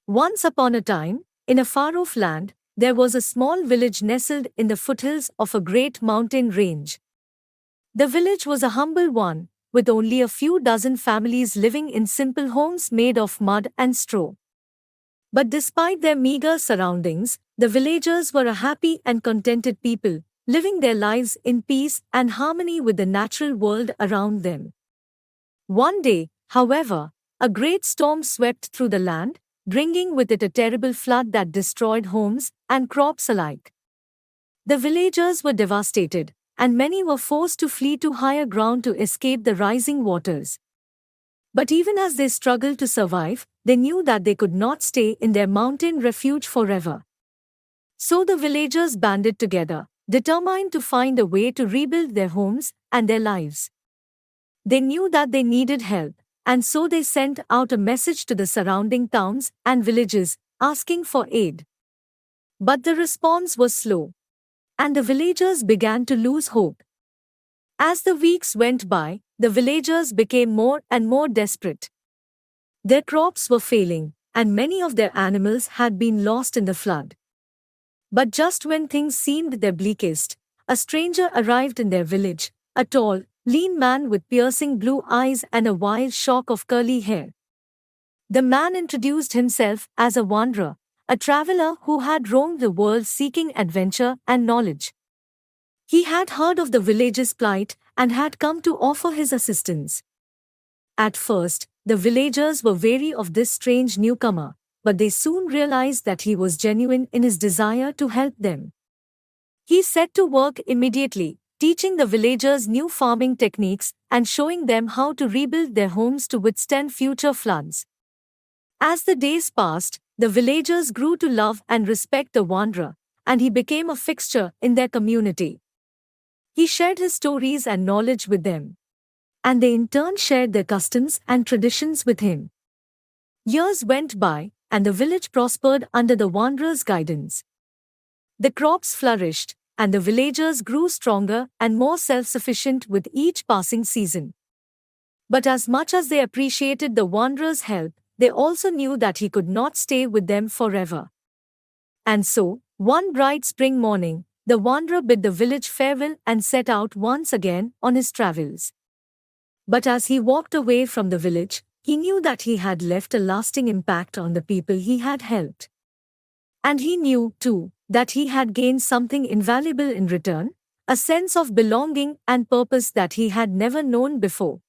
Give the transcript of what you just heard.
Once upon a time, in a far-off land, there was a small village nestled in the foothills of a great mountain range. The village was a humble one, with only a few dozen families living in simple homes made of mud and straw. But despite their meager surroundings, the villagers were a happy and contented people, living their lives in peace and harmony with the natural world around them. One day, however, a great storm swept through the land, bringing with it a terrible flood that destroyed homes and crops alike. The villagers were devastated, and many were forced to flee to higher ground to escape the rising waters. But even as they struggled to survive, they knew that they could not stay in their mountain refuge forever. So the villagers banded together, determined to find a way to rebuild their homes and their lives. They knew that they needed help, and so they sent out a message to the surrounding towns and villages, asking for aid. But the response was slow, and the villagers began to lose hope. As the weeks went by, the villagers became more and more desperate. Their crops were failing, and many of their animals had been lost in the flood. But just when things seemed their bleakest, a stranger arrived in their village, a tall, lean man with piercing blue eyes and a wild shock of curly hair. The man introduced himself as a wanderer, a traveler who had roamed the world seeking adventure and knowledge. He had heard of the village's plight and had come to offer his assistance. At first, the villagers were wary of this strange newcomer, but they soon realized that he was genuine in his desire to help them. He set to work immediately, teaching the villagers new farming techniques and showing them how to rebuild their homes to withstand future floods. As the days passed, the villagers grew to love and respect the wanderer, and he became a fixture in their community. He shared his stories and knowledge with them, and they in turn shared their customs and traditions with him. Years went by, and the village prospered under the wanderer's guidance. The crops flourished, and the villagers grew stronger and more self-sufficient with each passing season. But as much as they appreciated the wanderer's help, they also knew that he could not stay with them forever. And so, one bright spring morning, the wanderer bid the village farewell and set out once again on his travels. But as he walked away from the village, he knew that he had left a lasting impact on the people he had helped. And he knew, too, that he had gained something invaluable in return, a sense of belonging and purpose that he had never known before.